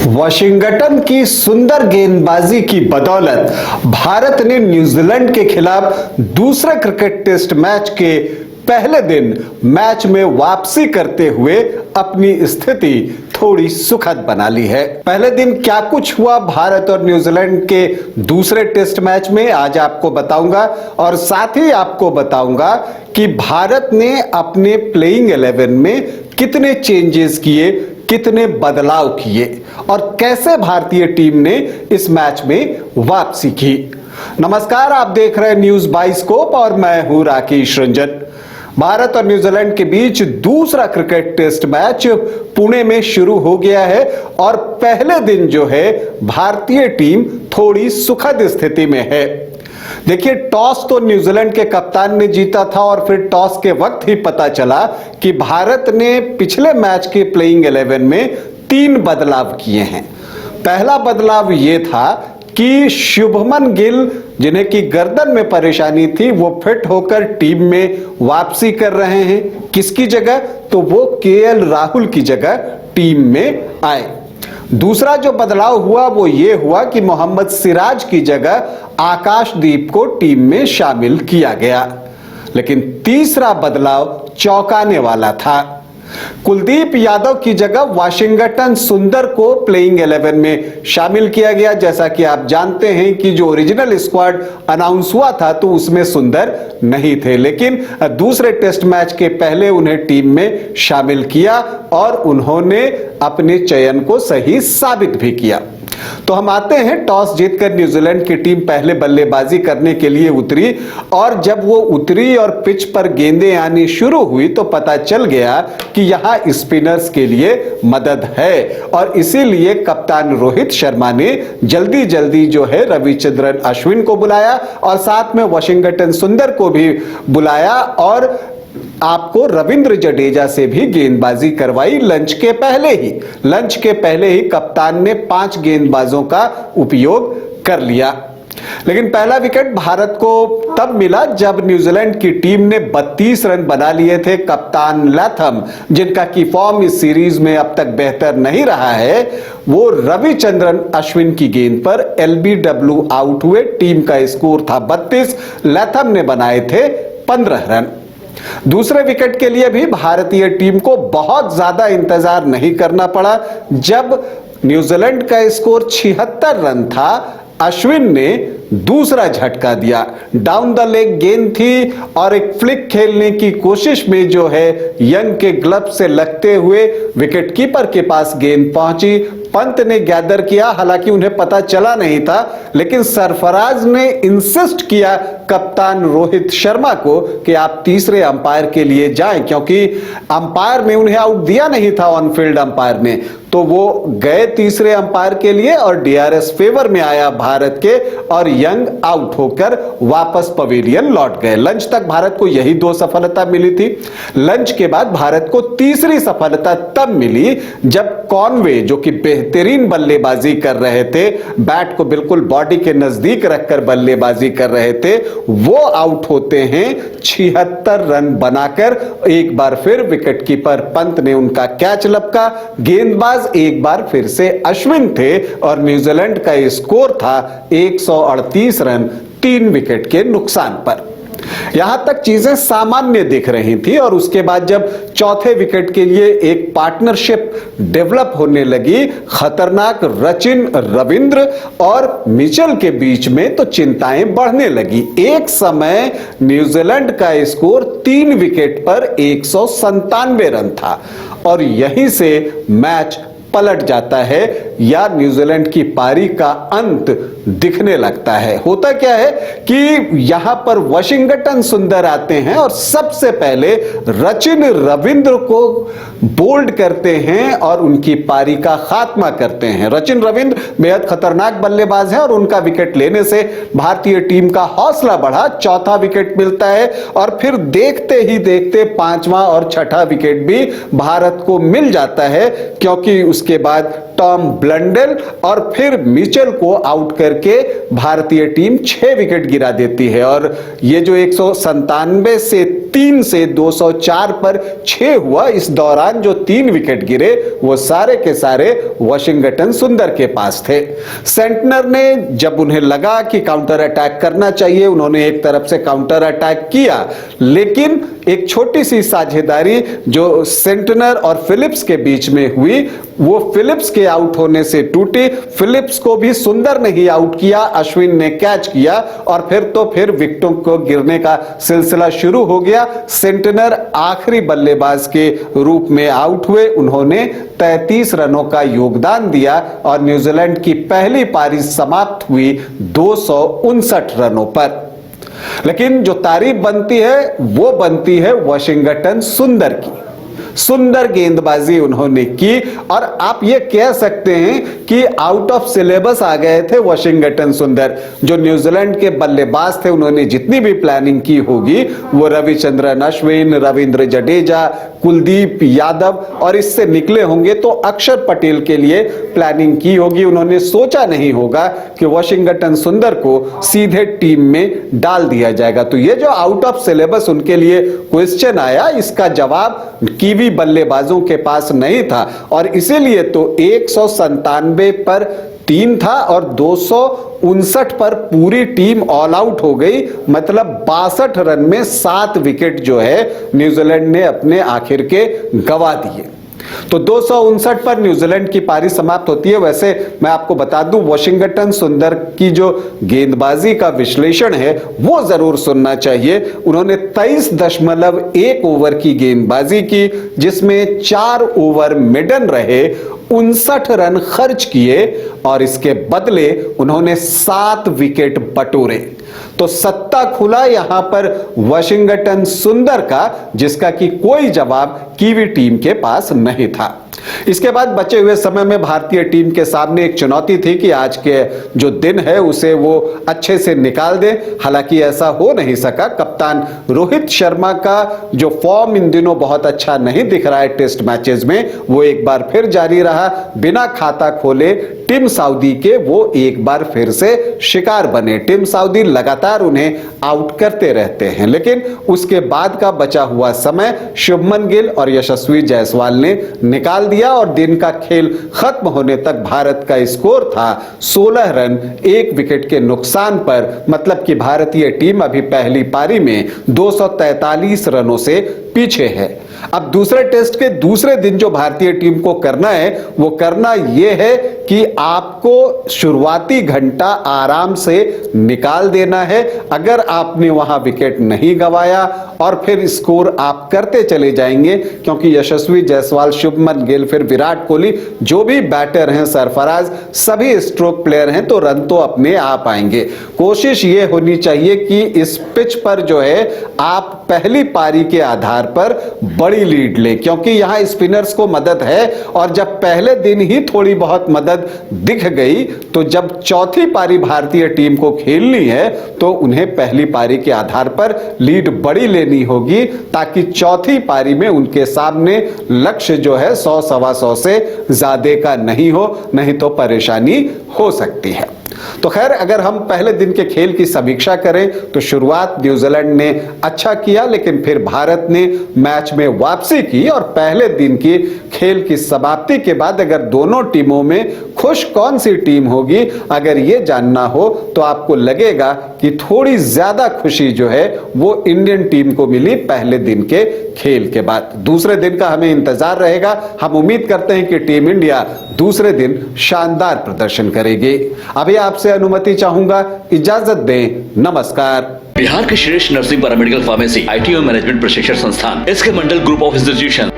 Washington की सुंदर गेंदबाजी की बदौलत भारत ने न्यूजीलैंड के खिलाफ दूसरे क्रिकेट टेस्ट मैच के पहले दिन मैच में वापसी करते हुए अपनी स्थिति थोड़ी सुखद बना ली है। पहले दिन क्या कुछ हुआ भारत और न्यूजीलैंड के दूसरे टेस्ट मैच में आज आपको बताऊंगा और साथ ही आपको बताऊंगा कि भारत ने अपने प्लेइंग 11 में कितने चेंजेस किए, कितने बदलाव किए और कैसे भारतीय टीम ने इस मैच में वापसी की। नमस्कार, आप देख रहे हैं न्यूज बाइस्कोप और मैं हूं राकेश रंजन। भारत और न्यूजीलैंड के बीच दूसरा क्रिकेट टेस्ट मैच पुणे में शुरू हो गया है और पहले दिन जो है भारतीय टीम थोड़ी सुखद स्थिति में है। देखिए, टॉस तो न्यूजीलैंड के कप्तान ने जीता था और फिर टॉस के वक्त ही पता चला कि भारत ने पिछले मैच के प्लेइंग 11 में 3 बदलाव किए हैं। पहला बदलाव यह था कि शुभमन गिल, जिन्हें की गर्दन में परेशानी थी, वो फिट होकर टीम में वापसी कर रहे हैं। किसकी जगह? तो वो केएल राहुल की जगह टीम में आए। दूसरा जो बदलाव हुआ वो ये हुआ कि मोहम्मद सिराज की जगह आकाशदीप को टीम में शामिल किया गया। लेकिन तीसरा बदलाव चौंकाने वाला था। कुलदीप यादव की जगह वाशिंगटन सुंदर को प्लेइंग 11 में शामिल किया गया। जैसा कि आप जानते हैं कि जो ओरिजिनल स्क्वाड अनाउंस हुआ था तो उसमें सुंदर नहीं थे, लेकिन दूसरे टेस्ट मैच के पहले उन्हें टीम में शामिल किया और उन्होंने अपने चयन को सही साबित भी किया। तो हम आते हैं, टॉस जीतकर न्यूजीलैंड की टीम पहले बल्लेबाजी करने के लिए उतरी और जब वो उतरी और पिच पर गेंदें आनी शुरू हुई तो पता चल गया कि यहां स्पिनर्स के लिए मदद है और इसीलिए कप्तान रोहित शर्मा ने जल्दी जल्दी जो है रविचंद्रन अश्विन को बुलाया और साथ में वाशिंगटन सुंदर को भी बुलाया और आपको रविंद्र जडेजा से भी गेंदबाजी करवाई। लंच के पहले ही कप्तान ने 5 गेंदबाजों का उपयोग कर लिया। लेकिन पहला विकेट भारत को तब मिला जब न्यूजीलैंड की टीम ने 32 रन बना लिए थे। कप्तान लैथम, जिनका की फॉर्म इस सीरीज में अब तक बेहतर नहीं रहा है, वो रविचंद्रन अश्विन की गेंद पर एलबीडब्ल्यू आउट हुए। टीम का स्कोर था 32, लैथम ने बनाए थे 15 रन। दूसरे विकेट के लिए भी भारतीय टीम को बहुत ज्यादा इंतजार नहीं करना पड़ा। जब न्यूजीलैंड का स्कोर 76 रन था, अश्विन ने दूसरा झटका दिया। डाउन द लेग गेंद थी और एक फ्लिक खेलने की कोशिश में जो है यंग के ग्लव से लगते हुए विकेटकीपर के पास गेंद पहुंची। पंत ने गैदर किया, हालांकि उन्हें पता चला नहीं था, लेकिन सरफराज ने इंसिस्ट किया कप्तान रोहित शर्मा को कि आप तीसरे अंपायर के लिए जाएं, क्योंकि अंपायर ने उन्हें आउट दिया नहीं था ऑन फील्ड अंपायर ने। तो वो गए तीसरे अंपायर के लिए और डीआरएस फेवर में आया भारत के और यंग आउट होकर वापस पवेलियन लौट गए। लंच तक भारत को यही 2 सफलता मिली थी। लंच के बाद भारत को तीसरी सफलता तब मिली जब कॉनवे, जो कि बेहतरीन बल्लेबाजी कर रहे थे, बैट को बिल्कुल बॉडी के नजदीक रखकर बल्लेबाजी कर रहे थे, वो आउट होते हैं 76 रन बनाकर। एक बार फिर विकेटकीपर पंत ने उनका कैच लपका। गेंदबाज एक बार फिर से अश्विन थे और न्यूजीलैंड का स्कोर था 138 रन 3 विकेट के नुकसान पर। यहां तक चीजें सामान्य दिख रही थी और उसके बाद जब चौथे विकेट के लिए एक पार्टनरशिप डेवलप होने लगी, खतरनाक रचिन, रविंद्र और मिचेल के बीच में, तो चिंताएं बढ़ने लगी। एक समय न्यूजीलैंड का स्कोर 3 विकेट पर 197 रन था और यहीं से मैच पलट जाता है या न्यूजीलैंड की पारी का अंत दिखने लगता है। होता क्या है कि यहां पर वाशिंगटन सुंदर आते हैं और सबसे पहले रचिन रविंद्र को बोल्ड करते हैं और उनकी पारी का खात्मा करते हैं। रचिन रविंद्र बेहद खतरनाक बल्लेबाज हैं और उनका विकेट लेने से भारतीय टीम का हौसला बढ़ा। चौथा विकेट मिलता है और फिर देखते ही देखते 5वां और 6ठा विकेट भी भारत को मिल जाता है, क्योंकि उसके बाद टॉम ब्लंडेल और फिर मिचेल को आउट करके भारतीय टीम 6 विकेट गिरा देती है। और ये जो 197 से 3 से 204 पर 6 हुआ, इस दौरान जो 3 विकेट गिरे वो सारे के सारे वाशिंगटन सुंदर के पास थे। सेंटनर ने जब उन्हें लगा कि काउंटर अटैक करना चाहिए, उन्होंने एक तरफ से काउंटर अटैक किया, लेकिन एक छोटी सी साझेदारी जो सेंटनर और फिलिप्स के बीच में हुई वो फिलिप्स के आउट होने से टूटी। फिलिप्स को भी सुंदर ने ही आउट किया, अश्विन ने कैच किया और फिर विकेटों को गिरने का सिलसिला शुरू हो गया। सेंटनर आखिरी बल्लेबाज के रूप में आउट हुए, उन्होंने 33 रनों का योगदान दिया और न्यूजीलैंड की पहली पारी समाप्त हुई 259 रनों पर। लेकिन जो तारीफ बनती है वो बनती है वाशिंगटन सुंदर की। सुंदर गेंदबाजी उन्होंने की और आप ये कह सकते हैं कि आउट ऑफ सिलेबस आ गए थे वाशिंगटन सुंदर। जो न्यूजीलैंड के बल्लेबाज थे उन्होंने जितनी भी प्लानिंग की होगी वो रविचंद्रन अश्विन, रविंद्र जडेजा, कुलदीप यादव और इससे निकले होंगे तो अक्षर पटेल के लिए प्लानिंग की होगी। उन्होंने सोचा नहीं होगा कि वाशिंगटन सुंदर को सीधे टीम में डाल दिया जाएगा। तो ये जो आउट ऑफ सिलेबस उनके लिए क्वेश्चन आया, इसका जवाब कीवी बल्लेबाजों के पास नहीं था और इसीलिए तो 197 पर 3 था और 259 पर पूरी टीम ऑल आउट हो गई। मतलब 62 रन में 7 विकेट जो है न्यूजीलैंड ने अपने आखिर के गंवा दिए। तो 259 पर न्यूजीलैंड की पारी समाप्त होती है। वैसे मैं आपको बता दूं, वाशिंगटन सुंदर की जो गेंदबाजी का विश्लेषण है वो जरूर सुनना चाहिए। उन्होंने 23.1 ओवर की गेंदबाजी की, जिसमें 4 ओवर मिडन रहे, 59 रन खर्च किए और इसके बदले उन्होंने 7 विकेट बटोरे। तो सत्ता खुला यहां पर वाशिंगटन सुंदर का, जिसका कि कोई जवाब कीवी टीम के पास नहीं था। इसके बाद बचे हुए समय में भारतीय टीम के सामने एक चुनौती थी कि आज के जो दिन है उसे वो अच्छे से निकाल दे। हालांकि ऐसा हो नहीं सका। कप्तान रोहित शर्मा का जो फॉर्म इन दिनों बहुत अच्छा नहीं दिख रहा है टेस्ट मैचेस में, वो एक बार फिर जारी रहा। बिना खाता खोले टिम साउदी के वो एक बार फिर से शिकार बने। टिम साउदी लगातार उन्हें आउट करते रहते हैं, लेकिन उसके बाद का बचा हुआ समय शुभमन गिल और यशस्वी जायसवाल ने निकाल दिया और दिन का खेल खत्म होने तक भारत का स्कोर था 16 रन 1 विकेट के नुकसान पर। मतलब कि भारतीय टीम अभी पहली पारी में 243 रनों से पीछे है। अब दूसरे टेस्ट के दूसरे दिन जो भारतीय टीम को करना है वो करना यह है कि आपको शुरुआती घंटा आराम से निकाल देना है। अगर आपने वहां विकेट नहीं गंवाया और फिर स्कोर आप करते चले जाएंगे, क्योंकि यशस्वी जायसवाल, शुभमन गिल, फिर विराट कोहली, जो भी बैटर हैं, सरफराज, सभी स्ट्रोक प्लेयर हैं, तो रन तो अपने आप आएंगे। कोशिश ये होनी चाहिए कि इस पिच पर जो है आप पहली पारी के आधार पर बड़ी लीड ले, क्योंकि यहां स्पिनर्स को मदद है और जब पहले दिन ही थोड़ी बहुत मदद दिख गई तो जब चौथी पारी भारतीय टीम को खेलनी है तो उन्हें पहली पारी के आधार पर लीड बड़ी लेनी होगी, ताकि चौथी पारी में उनके सामने लक्ष्य जो है 100-125 से ज्यादा का नहीं हो, नहीं तो परेशानी हो सकती है। तो खैर, अगर हम पहले दिन के खेल की समीक्षा करें तो शुरुआत न्यूजीलैंड ने अच्छा किया, लेकिन फिर भारत ने मैच में वापसी की और पहले दिन की खेल की समाप्ति के बाद अगर दोनों टीमों में खुश कौन सी टीम होगी, अगर ये जानना हो तो आपको लगेगा कि थोड़ी ज्यादा खुशी जो है वो इंडियन टीम को मिली पहले दिन के खेल के बाद। दूसरे दिन का हमें इंतजार रहेगा। हम उम्मीद करते हैं कि टीम इंडिया दूसरे दिन शानदार प्रदर्शन करेगी। अभी आपसे अनुमति चाहूंगा, इजाजत दें, नमस्कार। बिहार के श्रेष्ठ nursing paramedical pharmacy, ITO management प्रशिक्षण संस्थान, इसके मंडल ग्रुप ऑफ इंस्टीट्यूशन